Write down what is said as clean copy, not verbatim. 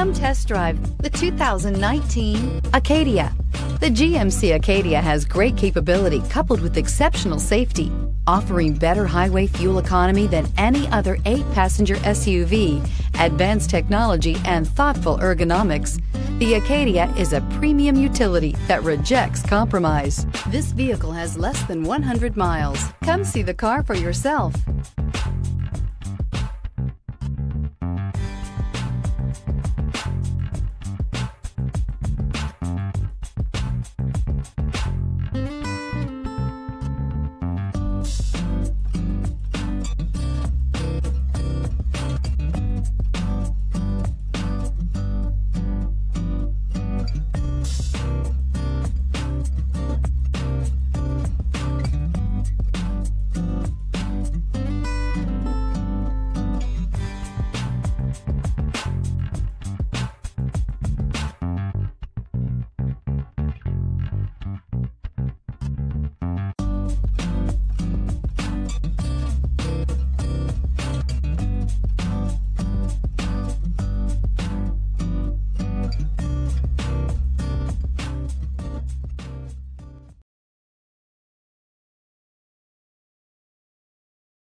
Come test drive the 2019 Acadia. The GMC Acadia has great capability coupled with exceptional safety, offering better highway fuel economy than any other 8-passenger SUV, advanced technology, and thoughtful ergonomics. The Acadia is a premium utility that rejects compromise. This vehicle has less than 100 miles. Come see the car for yourself.